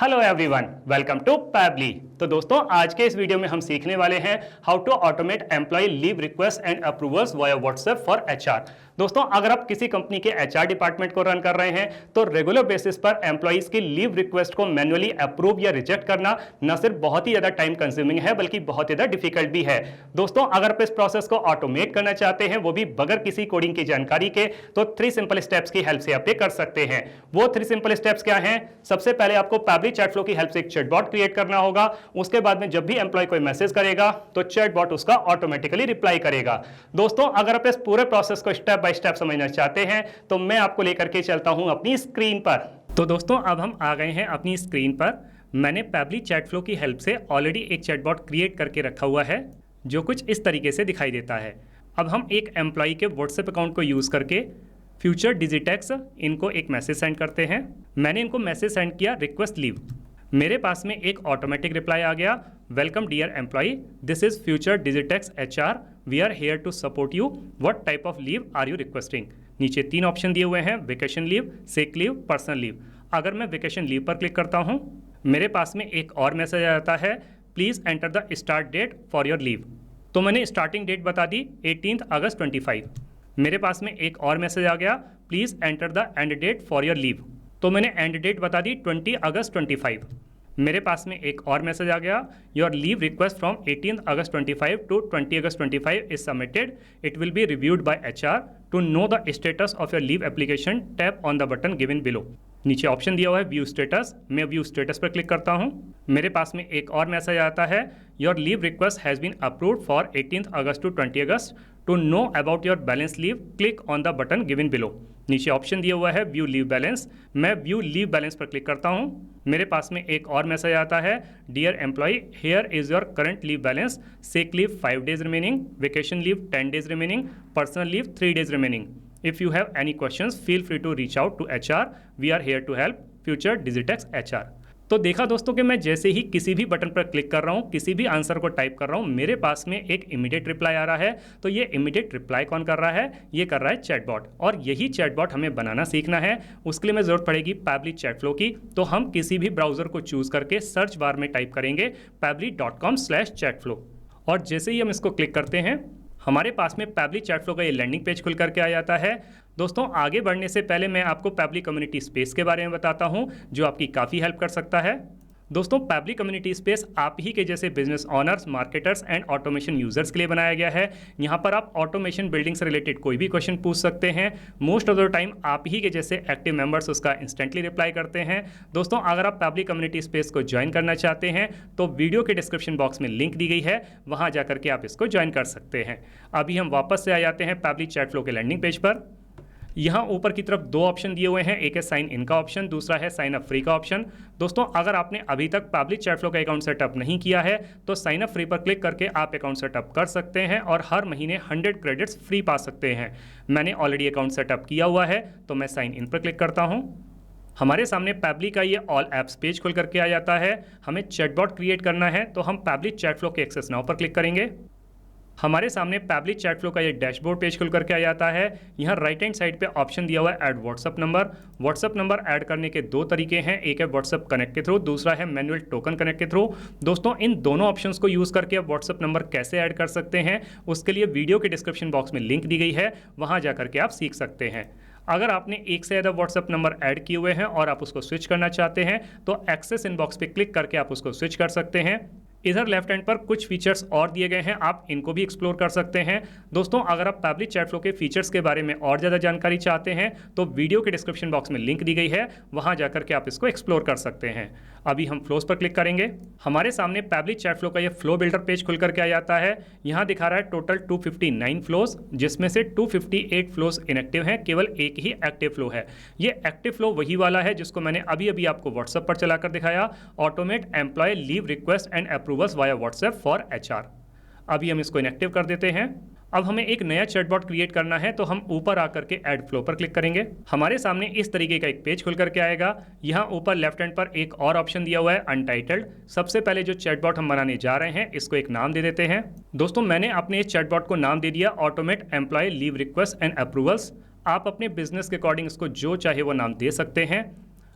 Hello everyone, welcome to Pabbly. तो दोस्तों, आज के इस वीडियो में हम सीखने वाले हैं how to automate employ leave request and approvals via WhatsApp for HR. दोस्तों, अगर आप किसी कंपनी के एचआर डिपार्टमेंट को रन कर रहे हैं तो रेगुलर बेसिस पर एम्प्लॉइज की लीव रिक्वेस्ट को मैन्युअली अप्रूव या रिजेक्ट करना न सिर्फ बहुत ही ज्यादा टाइम कंज्यूमिंग है बल्कि बहुत ही ज्यादा डिफिकल्ट भी है। दोस्तों, अगर आप इस प्रोसेस को ऑटोमेट करना चाहते हैं, वो भी बगैर किसी कोडिंग की जानकारी के, तो 3 सिंपल स्टेप्स की हेल्प से आप ये कर सकते हैं। वो 3 सिंपल स्टेप्स क्या हैं? सबसे पहले आपको पैबली चैट फ्लो की हेल्प से एक चैटबॉट क्रिएट करना होगा। उसके बाद में जब भी एम्प्लॉय कोई मैसेज करेगा तो चैटबॉट उसका ऑटोमेटिकली रिप्लाई करेगा। दोस्तों, अगर आप इस पूरे प्रोसेस को स्टेप बाय स्टेप समझना चाहते हैं तो मैं आपको लेकर के चलता हूं अपनी स्क्रीन पर। तो दोस्तों, अब हम आ गए हैं अपनी स्क्रीन पर। मैंने पैबली चैट फ्लो की हेल्प से ऑलरेडी एक चैटबॉट क्रिएट करके रखा हुआ है जो कुछ इस तरीके से दिखाई देता है। अब हम एक एम्प्लॉय के व्हाट्सएप अकाउंट को यूज करके फ्यूचर डिजिटेक्स इनको एक मैसेज सेंड करते हैं। मैंने इनको मैसेज सेंड किया रिक्वेस्ट लीव। मेरे पास में एक ऑटोमेटिक रिप्लाई आ गया, welcome dear employ, this is Future Digitex HR, we are here to support you, what type of leave are you requesting. नीचे 3 ऑप्शन दिए हुए हैं, vacation leave, sick leave, personal leave. अगर मैं वेकेशन लीव पर click करता हूं, मेरे पास में एक और मैसेज आ जाता है, please enter the start date for your leave. तो मैंने स्टार्टिंग डेट बता दी 18 अगस्त 25। मेरे पास में एक और मैसेज आ गया, please enter the end date for your leave. तो मैंने एंड डेट बता दी 20 अगस्त 25। मेरे पास में एक और मैसेज आ गया, your leave request from 18 August 25 to 20 August 25 is submitted, it will be reviewed by HR, to know the status of your leave application tap on the button given below. नीचे option दिया हुआ है view status, मैं view status पर click करता हूं। मेरे पास में एक और मैसेज आता है, your leave request has been approved for 18 August to 20 August, to know about your balance leave click on the button given below. नीचे ऑप्शन दिया हुआ है व्यू लीव बैलेंस, मैं व्यू लीव बैलेंस पर क्लिक करता हूं। मेरे पास में एक और मैसेज आता है, dear employ, here is your current leave balance, sick leave 5 days remaining, vacation leave 10 days remaining, personal leave 3 days remaining. If you have any questions, feel free to reach out to HR. We are here to help. Future Digitex HR. तो देखा दोस्तों कि मैं जैसे ही किसी भी button पर click कर रहा हूँ, किसी भी आंसर को टाइप कर रहा हूँ, मेरे पास में एक इमीडिएट रिप्लाई आ रहा है। तो ये इमीडिएट रिप्लाई कौन कर रहा है? ये कर रहा है चैटबॉट। और यही चैटबॉट हमें बनाना सीखना है। उसके लिए हमें ज़रूरत पड़ेगी पैबली चैट फ्लो की। तो हम किसी भी ब्राउज़र को चूज़ करके सर्च बार में टाइप करेंगे pably.com/chatflow। और जैसे ही हम इसको क्लिक करते हैं, हमारे पास में पैबली चैट फ्लो का ये लैंडिंग पेज खुल करके आ जाता है। दोस्तों, आगे बढ़ने से पहले मैं आपको पैबली कम्युनिटी स्पेस के बारे में बताता हूं जो आपकी काफ़ी हेल्प कर सकता है। दोस्तों, पैबली कम्युनिटी स्पेस आप ही के जैसे business honours, marketers and automation users के लिए बनाया गया है। यहाँ पर आप ऑटोमेशन बिल्डिंग से रिलेटेड कोई भी क्वेश्चन पूछ सकते हैं। मोस्ट ऑफ द टाइम आप ही के जैसे एक्टिव मेंबर्स उसका इंस्टेंटली रिप्लाई करते हैं। दोस्तों, अगर आप पैबली कम्युनिटी स्पेस को ज्वाइन करना चाहते हैं तो वीडियो के डिस्क्रिप्शन बॉक्स में लिंक दी गई है, वहाँ जा करके आप इसको ज्वाइन कर सकते हैं। अभी हम वापस से आ जाते हैं पैबली चैट फ्लो के लैंडिंग पेज पर। यहाँ ऊपर की तरफ 2 ऑप्शन दिए हुए हैं, एक है साइन इन का ऑप्शन, दूसरा है साइन अप फ्री का ऑप्शन। दोस्तों, अगर आपने अभी तक पैबली चैट फ्लो का अकाउंट सेटअप नहीं किया है तो साइन अप फ्री पर क्लिक करके आप अकाउंट सेटअप कर सकते हैं और हर महीने 100 क्रेडिट्स फ्री पा सकते हैं। मैंने ऑलरेडी अकाउंट सेटअप किया हुआ है तो मैं साइन इन पर क्लिक करता हूँ। हमारे सामने पैबली का ये ऑल एप्स पेज खुल करके आ जाता है। हमें चैटबॉट क्रिएट करना है तो हम पैबली चैट फ्लो के एक्सेस नाउ पर क्लिक करेंगे। हमारे सामने पैबली चैट फ्लो का ये डैशबोर्ड पेज खुल करके आ जाता है। यहाँ राइट हैंड साइड पे ऑप्शन दिया हुआ है add WhatsApp number. WhatsApp number add करने के 2 तरीके हैं, एक है व्हाट्सअप कनेक्ट के थ्रू, दूसरा है मैनुअल टोकन कनेक्ट के थ्रू। दोस्तों, इन दोनों ऑप्शंस को यूज़ करके आप व्हाट्सअप नंबर कैसे ऐड कर सकते हैं, उसके लिए वीडियो के डिस्क्रिप्शन बॉक्स में लिंक दी गई है, वहाँ जा करके आप सीख सकते हैं। अगर आपने एक से ज़्यादा व्हाट्सअप नंबर ऐड किए हुए हैं और आप उसको स्विच करना चाहते हैं तो एक्सेस इनबॉक्स पे क्लिक करके आप उसको स्विच कर सकते हैं। इधर लेफ्ट हैंड पर कुछ फीचर्स और दिए गए हैं, आप इनको भी एक्सप्लोर कर सकते हैं। दोस्तों, अगर आप पैबली चैट फ्लो के फीचर्स के बारे में और ज़्यादा जानकारी चाहते हैं तो वीडियो के डिस्क्रिप्शन बॉक्स में लिंक दी गई है, वहाँ जा करके आप इसको एक्सप्लोर कर सकते हैं। अभी हम फ्लोज पर क्लिक करेंगे। हमारे सामने पैबली चैट फ्लो का ये फ्लो बिल्डर पेज खुल करके आ जाता है। यहाँ दिखा रहा है टोटल 259 फ्लोज, जिसमें से 258 फ्लोज इनएक्टिव हैं, केवल एक ही एक्टिव फ्लो है। ये एक्टिव फ्लो वही वाला है जिसको मैंने अभी अभी आपको व्हाट्सएप पर चलाकर दिखाया, automate employ leave request and approvals via WhatsApp for HR. अभी हम इसको इनएक्टिव कर देते हैं। अब हमें एक नया चैटबॉट क्रिएट करना है तो हम ऊपर आकर के ऐड फ्लो पर क्लिक करेंगे। हमारे सामने इस तरीके का एक पेज खुल करके आएगा। यहाँ ऊपर लेफ्ट हैंड पर एक और ऑप्शन दिया हुआ है अनटाइटल्ड। सबसे पहले जो चैटबॉट हम बनाने जा रहे हैं इसको एक नाम दे देते हैं। दोस्तों, मैंने अपने इस चैटबॉट को नाम दे दिया automate employ leave request and approvals. आप अपने बिजनेस के अकॉर्डिंग इसको जो चाहे वो नाम दे सकते हैं।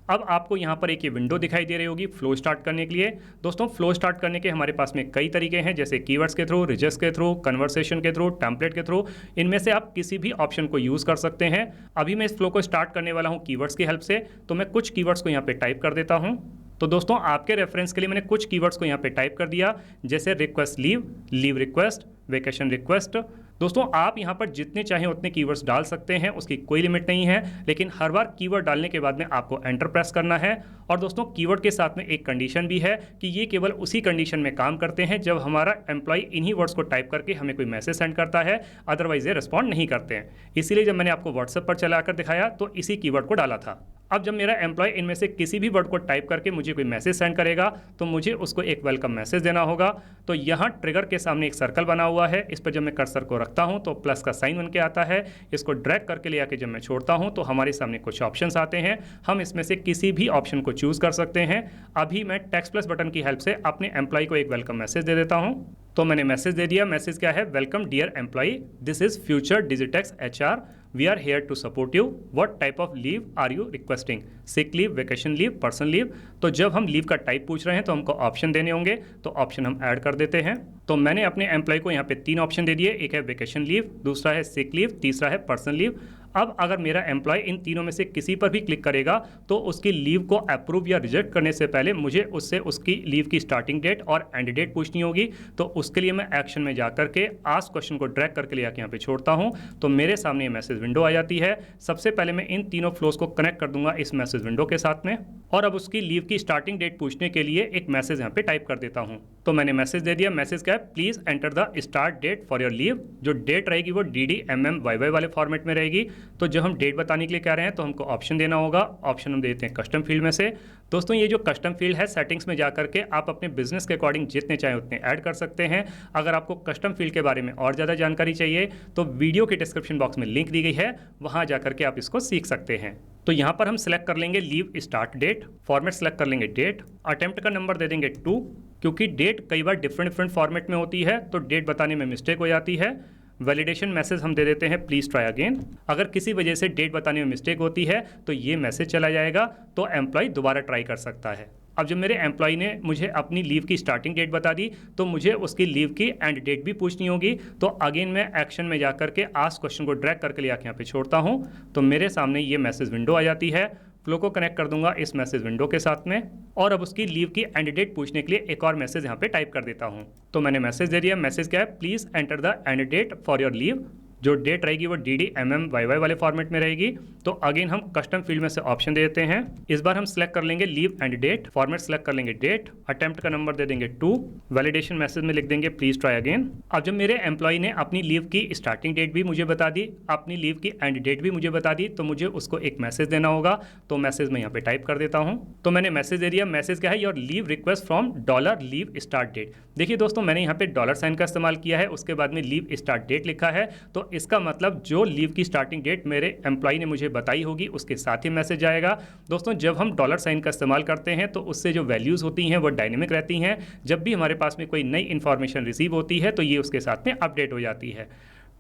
अब आपको यहाँ पर एक ये विंडो दिखाई दे रही होगी फ्लो स्टार्ट करने के लिए। दोस्तों फ्लो स्टार्ट करने के हमारे पास में कई तरीके हैं, जैसे कीवर्ड्स के थ्रू, रिजेक्ट्स के थ्रू, कन्वर्सेशन के थ्रू, टेम्पलेट के थ्रू। इनमें से आप किसी भी ऑप्शन को यूज़ कर सकते हैं। अभी मैं इस फ्लो को स्टार्ट करने वाला हूँ कीवर्ड्स की हेल्प से, तो मैं कुछ कीवर्ड्स को यहाँ पे टाइप कर देता हूँ। तो दोस्तों आपके रेफरेंस के लिए मैंने कुछ कीवर्ड्स को यहाँ पे टाइप कर दिया, जैसे request leave, leave request, vacation request. दोस्तों आप यहाँ पर जितने चाहें उतने कीवर्ड्स डाल सकते हैं, उसकी कोई लिमिट नहीं है, लेकिन हर बार कीवर्ड डालने के बाद में आपको एंटर प्रेस करना है। और दोस्तों कीवर्ड के साथ में एक कंडीशन भी है कि ये केवल उसी कंडीशन में काम करते हैं जब हमारा एम्प्लॉय इन्हीं वर्ड्स को टाइप करके हमें कोई मैसेज सेंड करता है, अदरवाइज ये रिस्पॉन्ड नहीं करते हैं। इसीलिए जब मैंने आपको व्हाट्सएप पर चलाकर दिखाया तो इसी कीवर्ड को डाला था। अब जब मेरा एम्प्लॉय इनमें से किसी भी वर्ड को टाइप करके मुझे कोई मैसेज सेंड करेगा तो मुझे उसको एक वेलकम मैसेज देना होगा। तो यहाँ ट्रिगर के सामने एक सर्कल बना हुआ है, इस पर जब मैं कर्सर को रखता हूँ तो प्लस का साइन बन के आता है। इसको ड्रैग करके ले आके जब मैं छोड़ता हूँ तो हमारे सामने कुछ ऑप्शंस आते हैं। हम इसमें से किसी भी ऑप्शन को चूज कर सकते हैं। अभी मैं टेक्स्ट प्लस बटन की हेल्प से अपने एम्प्लॉय को एक वेलकम मैसेज दे देता हूँ। तो मैंने मैसेज दे दिया। मैसेज क्या है? Welcome dear employ, this is Future Digitex HR, we are here to support you, what type of leave are you requesting, sick leave, vacation leave, personal leave. तो जब हम लीव का टाइप पूछ रहे हैं तो हमको ऑप्शन देने होंगे, तो ऑप्शन हम ऐड कर देते हैं। तो मैंने अपने एम्प्लॉय को यहाँ पे 3 ऑप्शन दे दिए, एक है वेकेशन लीव, दूसरा है सिक लीव, तीसरा है पर्सनल लीव। अब अगर मेरा एम्प्लॉय इन तीनों में से किसी पर भी क्लिक करेगा तो उसकी लीव को अप्रूव या रिजेक्ट करने से पहले मुझे उससे उसकी लीव की स्टार्टिंग डेट और एंड डेट पूछनी होगी। तो उसके लिए मैं एक्शन में जा करके आस्क क्वेश्चन को ड्रैग करके ले आके यहाँ पे छोड़ता हूँ, तो मेरे सामने ये मैसेज विंडो आ जाती है। सबसे पहले मैं इन तीनों फ्लोज को कनेक्ट कर दूंगा इस मैसेज विंडो के साथ में, और अब उसकी लीव की स्टार्टिंग डेट पूछने के लिए एक मैसेज यहाँ पे टाइप कर देता हूँ। तो मैंने मैसेज दे दिया। मैसेज क्या है? Please enter the start date for your leave. जो डेट रहेगी वो DD MM YY वाले फॉर्मेट में रहेगी। तो जब हम डेट बताने के लिए कह रहे हैं तो हमको ऑप्शन देना होगा। ऑप्शन हम देते हैं कस्टम फील्ड में से। दोस्तों ये जो कस्टम फील्ड है, सेटिंग्स में जाकर के आप अपने बिजनेस के अकॉर्डिंग जितने चाहे उतने ऐड कर सकते हैं। अगर आपको कस्टम फील्ड के बारे में और ज़्यादा जानकारी चाहिए तो वीडियो के डिस्क्रिप्शन बॉक्स में लिंक दी गई है, वहाँ जाकर के आप इसको सीख सकते हैं। तो यहाँ पर हम सिलेक्ट कर लेंगे leave start date, format select कर लेंगे डेट, अटेम्प्ट का नंबर दे देंगे 2, क्योंकि डेट कई बार डिफरेंट फॉर्मेट में होती है तो डेट बताने में मिस्टेक हो जाती है। वैलिडेशन मैसेज हम दे देते हैं प्लीज़ ट्राई अगेन। अगर किसी वजह से डेट बताने में मिस्टेक होती है तो ये मैसेज चला जाएगा, तो एम्प्लॉय दोबारा ट्राई कर सकता है। अब जब मेरे एम्प्लॉय ने मुझे अपनी लीव की स्टार्टिंग डेट बता दी तो मुझे उसकी लीव की एंड डेट भी पूछनी होगी। तो अगेन मैं एक्शन में जाकर के आस्क क्वेश्चन को ड्रैग करके ले आके यहाँ पे छोड़ता हूँ, तो मेरे सामने ये मैसेज विंडो आ जाती है। फ्लो को कनेक्ट कर दूंगा इस मैसेज विंडो के साथ में, और अब उसकी लीव की एंड डेट पूछने के लिए एक और मैसेज यहाँ पे टाइप कर देता हूँ। तो मैंने मैसेज दे दिया। मैसेज क्या है? Please enter the end date for your leave. जो डेट रहेगी वो DD MM YY वाले फॉर्मेट में रहेगी। तो अगेन हम कस्टम फील्ड में से ऑप्शन दे देते हैं। इस बार हम सिलेक्ट कर लेंगे leave end date, format select कर लेंगे डेट, अटेम्प्ट का नंबर दे देंगे 2, वैलिडेशन मैसेज में लिख देंगे प्लीज ट्राई अगेन। अब जब मेरे एम्प्लॉय ने अपनी लीव की स्टार्टिंग डेट भी मुझे बता दी, अपनी लीव की एंड डेट भी मुझे बता दी, तो मुझे उसको एक मैसेज देना होगा। तो मैसेज मैं यहाँ पे टाइप कर देता हूँ। तो मैंने मैसेज दे दिया। मैसेज क्या है? Your leave request from $leave start date. देखिए दोस्तों मैंने यहाँ पे डॉलर साइन का इस्तेमाल किया है, उसके बाद में लीव स्टार्ट डेट लिखा है। तो इसका मतलब जो लीव की स्टार्टिंग डेट मेरे एम्प्लॉय ने मुझे बताई होगी उसके साथ ही मैसेज आएगा। दोस्तों जब हम डॉलर साइन का इस्तेमाल करते हैं तो उससे जो वैल्यूज़ होती हैं वो डायनेमिक रहती हैं। जब भी हमारे पास में कोई नई इन्फॉर्मेशन रिसीव होती है तो ये उसके साथ में अपडेट हो जाती है।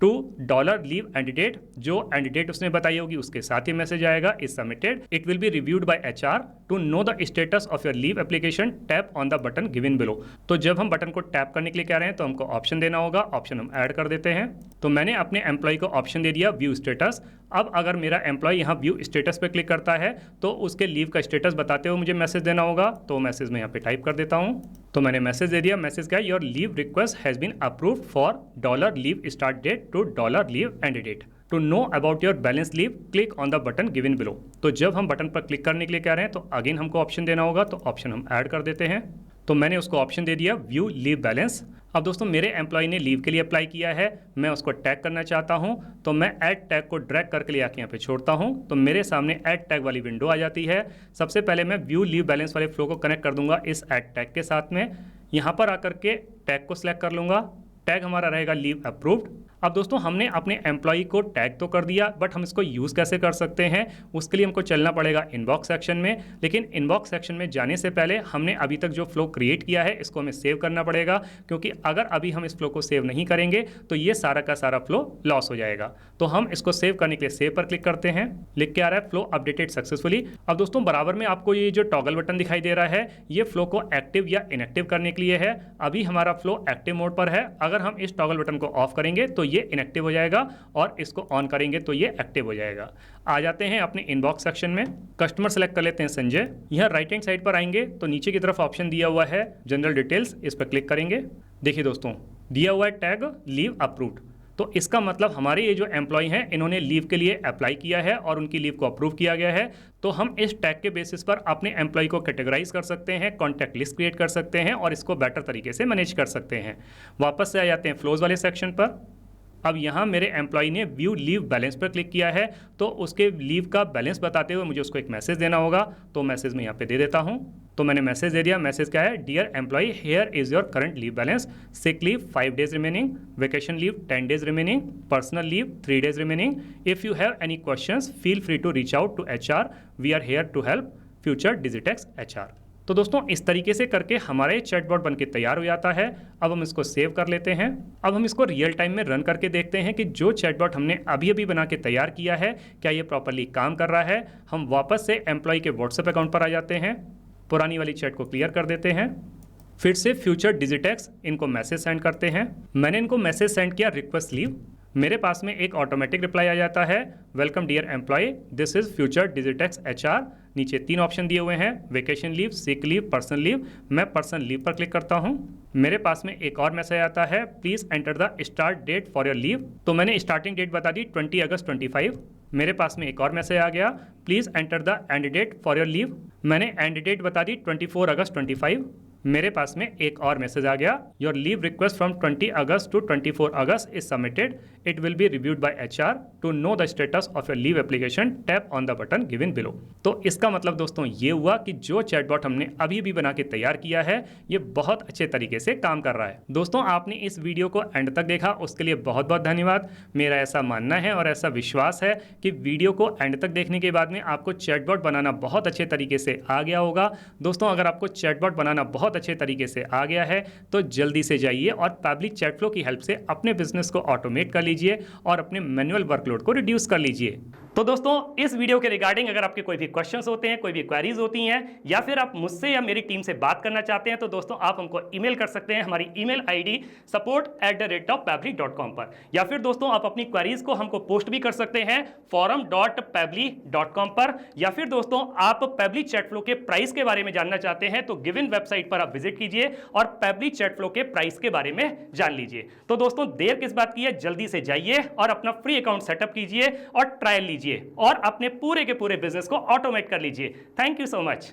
टू $लीव एंड डेट, जो एंड डेट उसने बताई होगी उसके साथ ही मैसेज आएगा is submitted, it will be reviewed by HR to know the status of your leave application, tap on the button given below. तो जब हम बटन को टैप करने के लिए कह रहे हैं तो हमको ऑप्शन देना होगा। ऑप्शन हम ऐड कर देते हैं। तो मैंने अपने एम्प्लॉय को ऑप्शन दे दिया व्यू स्टेटस। अब अगर मेरा एम्प्लॉय यहाँ व्यू स्टेटस पे क्लिक करता है तो उसके लीव का स्टेटस बताते हुए मुझे मैसेज देना होगा। तो मैसेज मैं यहाँ पे टाइप कर देता हूँ। तो मैंने मैसेज दे दिया। मैसेज क्या है? Your leave request has been approved for $leave start date to $leave end date. To know about your balance leave click on the button given below. तो जब हम बटन पर क्लिक करने के लिए कह रहे हैं तो अगेन हमको ऑप्शन देना होगा। तो ऑप्शन हम ऐड कर देते हैं। तो मैंने उसको ऑप्शन दे दिया व्यू लीव बैलेंस। अब दोस्तों मेरे एम्प्लॉय ने लीव के लिए अप्लाई किया है, मैं उसको टैग करना चाहता हूं, तो मैं ऐड टैग को ड्रैग करके ले आके यहाँ पे छोड़ता हूं। तो मेरे सामने ऐड टैग वाली विंडो आ जाती है। सबसे पहले मैं व्यू लीव बैलेंस वाले फ्लो को कनेक्ट कर दूंगा इस ऐड टैग के साथ में। यहाँ पर आकर के टैग को सिलेक्ट कर लूँगा। टैग हमारा रहेगा लीव अप्रूव्ड। अब दोस्तों हमने अपने एम्प्लॉय को टैग तो कर दिया, बट हम इसको यूज़ कैसे कर सकते हैं उसके लिए हमको चलना पड़ेगा इनबॉक्स सेक्शन में। लेकिन इनबॉक्स सेक्शन में जाने से पहले हमने अभी तक जो फ्लो क्रिएट किया है इसको हमें सेव करना पड़ेगा, क्योंकि अगर अभी हम इस फ्लो को सेव नहीं करेंगे तो ये सारा का सारा फ्लो लॉस हो जाएगा। तो हम इसको सेव करने के लिए सेव पर क्लिक करते हैं। लिख के आ रहा है फ्लो अपडेटेड सक्सेसफुली। अब दोस्तों बराबर में आपको ये जो टॉगल बटन दिखाई दे रहा है ये फ्लो को एक्टिव या इनएक्टिव करने के लिए है। अभी हमारा फ्लो एक्टिव मोड पर है, अगर हम इस टॉगल बटन को ऑफ करेंगे तो ये इनएक्टिव हो जाएगा और इसको ऑन करेंगे तो ये एक्टिव हो जाएगा। आ जाते हैं अपने इनबॉक्स सेक्शन में, कस्टमर सेलेक्ट कर लेते हैं संजय। यहाँ राइट हैंड साइड पर आएंगे तो नीचे की तरफ ऑप्शन दिया हुआ है जनरल डिटेल्स, इस पर क्लिक करेंगे। देखिए दोस्तों दिया हुआ है टैग लीव अप्रूव्ड, तो इसका मतलब हमारे ये जो एम्प्लॉय हैं इन्होंने लीव के लिए अप्लाई किया है और उनकी लीव को अप्रूव किया गया है। तो हम इस टैग के बेसिस पर अपने एम्प्लॉय को कैटेगराइज कर सकते हैं, कॉन्टैक्ट लिस्ट क्रिएट कर सकते हैं और इसको बेटर तरीके से मैनेज कर सकते हैं। वापस से आ जाते हैं फ्लोज वाले सेक्शन पर। अब यहाँ मेरे एम्प्लॉय ने व्यू लीव बैलेंस पर क्लिक किया है, तो उसके लीव का बैलेंस बताते हुए मुझे उसको एक मैसेज देना होगा। तो मैसेज मैं यहाँ पे दे देता हूँ। तो मैंने मैसेज दे दिया। मैसेज क्या है, dear employ here is your current leave balance, sick leave 5 days remaining, vacation leave 10 days remaining, personal leave 3 days remaining. If you have any questions feel free to reach out to HR, we are here to help, Future Digitex HR। तो दोस्तों इस तरीके से करके हमारा ये chatbot बनके तैयार हो जाता है। अब हम इसको सेव कर लेते हैं। अब हम इसको रियल टाइम में रन करके देखते हैं कि जो चैटबॉट हमने अभी अभी बना के तैयार किया है क्या ये प्रॉपरली काम कर रहा है। हम वापस से एम्प्लॉय के व्हाट्सएप अकाउंट पर आ जाते हैं, पुरानी वाली चैट को क्लियर कर देते हैं, फिर से फ्यूचर डिजिटेक्स इनको मैसेज सेंड करते हैं। मैंने इनको मैसेज सेंड किया रिक्वेस्ट लीव, मेरे पास में एक ऑटोमेटिक रिप्लाई आ जाता है, welcome dear employ this is Future Digitex HR। नीचे 3 ऑप्शन दिए हुए हैं, vacation leave, sick leave, personal leave. मैं पर्सनल लीव पर क्लिक करता हूं। मेरे पास में एक और मैसेज आता है, please enter the start date for your leave. तो मैंने स्टार्टिंग डेट बता दी 20 अगस्त 25। मेरे पास में एक और मैसेज आ गया, please enter the end date for your leave. मैंने एंड डेट बता दी 24 अगस्त 25। मेरे पास में एक और मैसेज आ गया, your leave request from 20 August to 24 August is submitted, it will be reviewed by HR, to know the status of your leave application tap on the button given below. तो इसका मतलब दोस्तों ये हुआ कि जो चैटबॉट हमने अभी भी बना के तैयार किया है ये बहुत अच्छे तरीके से काम कर रहा है। दोस्तों आपने इस वीडियो को एंड तक देखा उसके लिए बहुत बहुत धन्यवाद। मेरा ऐसा मानना है और ऐसा विश्वास है कि वीडियो को एंड तक देखने के बाद में आपको चैटबॉट बनाना बहुत अच्छे तरीके से आ गया होगा। दोस्तों अगर आपको चैटबॉट बनाना बहुत अच्छे तरीके से आ गया है तो जल्दी से जाइए और पब्लिक चैट फ्लो की हेल्प से अपने बिजनेस को ऑटोमेट कर लीजिए और अपने मैनुअल वर्कलोड को रिड्यूस कर लीजिए। तो दोस्तों इस वीडियो के रिगार्डिंग अगर आपके कोई भी क्वेश्चंस होते हैं, कोई भी क्वेरीज होती हैं या फिर आप मुझसे या मेरी टीम से बात करना चाहते हैं तो दोस्तों आप हमको ईमेल कर सकते हैं हमारी ईमेल ID support@pabbly.com पर, या फिर दोस्तों आप अपनी क्वेरीज को हमको पोस्ट भी कर सकते हैं forum.pabbly.com पर, या फिर दोस्तों आप पैबली चैट फ्लो के प्राइस के बारे में जानना चाहते हैं तो गिवन वेबसाइट पर आप विजिट कीजिए और पैबली चैट फ्लो के प्राइस के बारे में जान लीजिए। तो दोस्तों देर किस बात की है, जल्दी से जाइए और अपना फ्री अकाउंट सेटअप कीजिए और ट्रायल लीजिए और अपने पूरे के पूरे बिजनेस को ऑटोमेट कर लीजिए। Thank you so much.